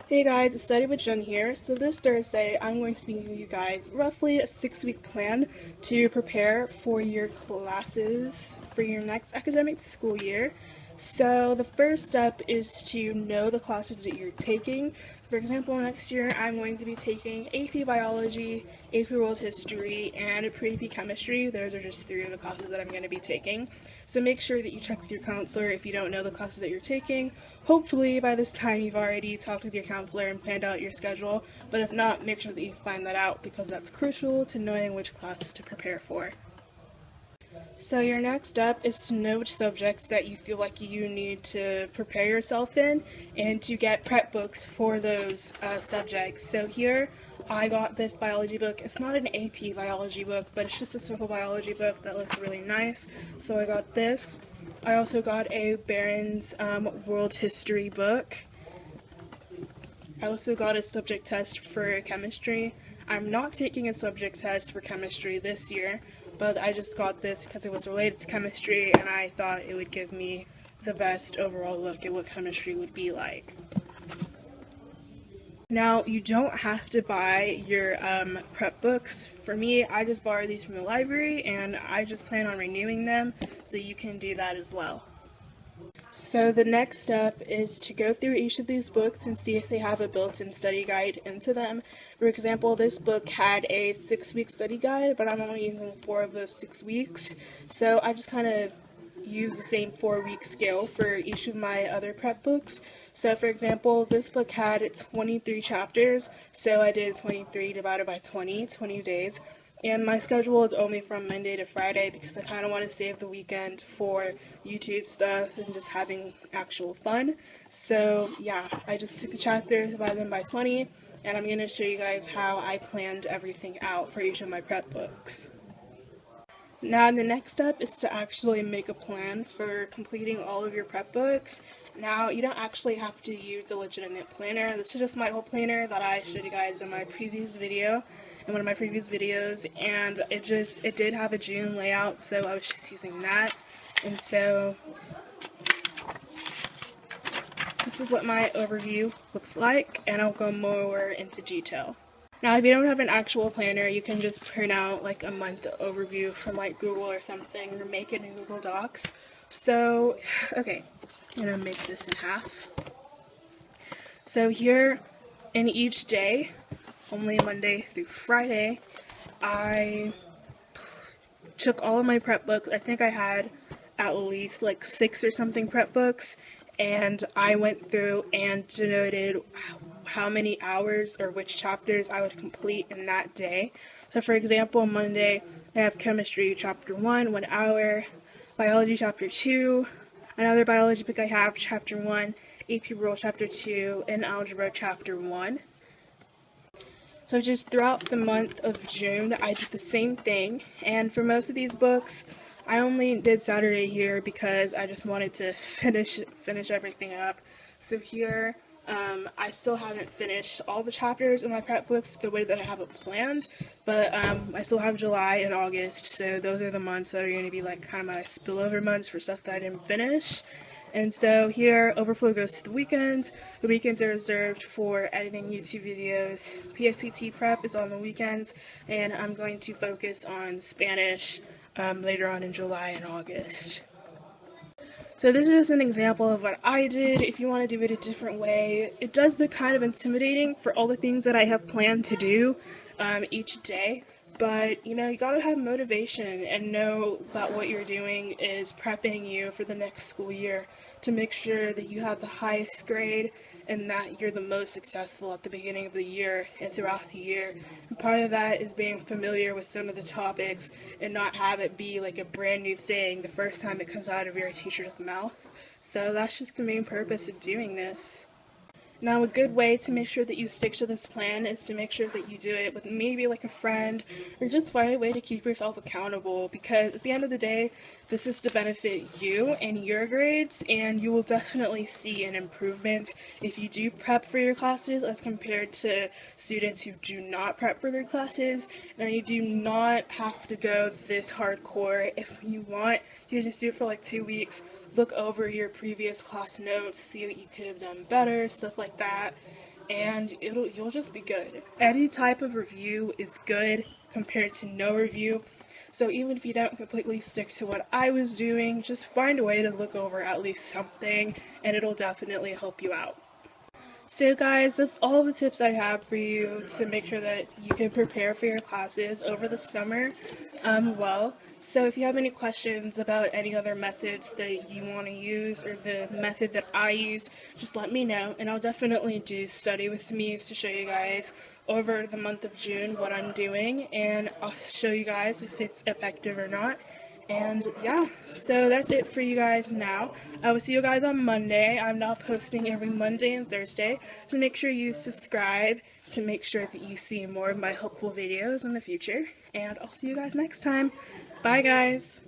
Hey guys, it's Study with Jen here. So this Thursday, I'm going to be giving you guys roughly a 6-week plan to prepare for your classes for your next academic school year. So the first step is to know the classes that you're taking. For example, next year I'm going to be taking AP Biology, AP World History, and Pre-AP Chemistry. Those are just 3 of the classes that I'm going to be taking. So make sure that you check with your counselor if you don't know the classes that you're taking. Hopefully by this time you've already talked with your counselor and planned out your schedule, but if not, make sure that you find that out because that's crucial to knowing which classes to prepare for. So your next step is to know which subjects that you feel like you need to prepare yourself in and to get prep books for those subjects. So here I got this biology book. It's not an AP biology book, but it's just a simple biology book that looks really nice. So I got this. I also got a Barron's World History book. I also got a subject test for chemistry. I'm not taking a subject test for chemistry this year, but I just got this because it was related to chemistry and I thought it would give me the best overall look at what chemistry would be like. Now, you don't have to buy your prep books. For me, I just borrowed these from the library and I just plan on renewing them, so you can do that as well. So the next step is to go through each of these books and see if they have a built-in study guide into them. For example, this book had a 6-week study guide, but I'm only using 4 of those 6 weeks. So I just kind of use the same 4-week scale for each of my other prep books. So for example, this book had 23 chapters, so I did 23 divided by 20 days. And my schedule is only from Monday to Friday because I kind of want to save the weekend for YouTube stuff and just having actual fun. So yeah, I just took the chapters, divided them by 20, and I'm going to show you guys how I planned everything out for each of my prep books. Now the next step is to actually make a plan for completing all of your prep books. Now you don't actually have to use a legitimate planner. This is just my old planner that I showed you guys in my previous video, in one of my previous videos, and it did have a June layout, so I was just using that. And so this is what my overview looks like, and I'll go more into detail. Now, if you don't have an actual planner, you can just print out like a month overview from like Google or something, or make it in Google Docs. So, okay, I'm gonna make this in half. So here, in each day, only Monday through Friday, I took all of my prep books. I think I had at least like 6 or something prep books, and I went through and denoted how many hours or which chapters I would complete in that day. So for example, Monday I have chemistry chapter 1, 1 hour, biology chapter 2, another biology book I have chapter 1, AP World chapter 2, and algebra chapter 1. So just throughout the month of June, I did the same thing, and for most of these books, I only did Saturday here because I just wanted to finish everything up. So here, I still haven't finished all the chapters in my prep books the way that I have it planned, but I still have July and August, so those are the months that are going to be like kind of my spillover months for stuff that I didn't finish. And so here, overflow goes to the weekends. The weekends are reserved for editing YouTube videos. PSAT prep is on the weekends, and I'm going to focus on Spanish later on in July and August. So this is just an example of what I did. If you want to do it a different way, it does look kind of intimidating for all the things that I have planned to do each day. But, you know, you gotta have motivation and know that what you're doing is prepping you for the next school year to make sure that you have the highest grade and that you're the most successful at the beginning of the year and throughout the year. And part of that is being familiar with some of the topics and not have it be like a brand new thing the first time it comes out of your teacher's mouth. So that's just the main purpose of doing this. Now, a good way to make sure that you stick to this plan is to make sure that you do it with maybe like a friend, or just find a way to keep yourself accountable, because at the end of the day, this is to benefit you and your grades, and you will definitely see an improvement if you do prep for your classes as compared to students who do not prep for their classes. And you do not have to go this hardcore. If you want, you can just do it for like 2 weeks. Look over your previous class notes, see what you could have done better, stuff like that. and you'll just be good. Any type of review is good compared to no review. So even if you don't completely stick to what I was doing, just find a way to look over at least something, and it'll definitely help you out. So guys, that's all the tips I have for you to make sure that you can prepare for your classes over the summer well. So if you have any questions about any other methods that you want to use or the method that I use, just let me know, and I'll definitely do study with me to show you guys over the month of June what I'm doing, and I'll show you guys if it's effective or not. And yeah, so that's it for you guys now. I will see you guys on Monday. I'm now posting every Monday and Thursday, so make sure you subscribe to make sure that you see more of my helpful videos in the future. And I'll see you guys next time. Bye guys!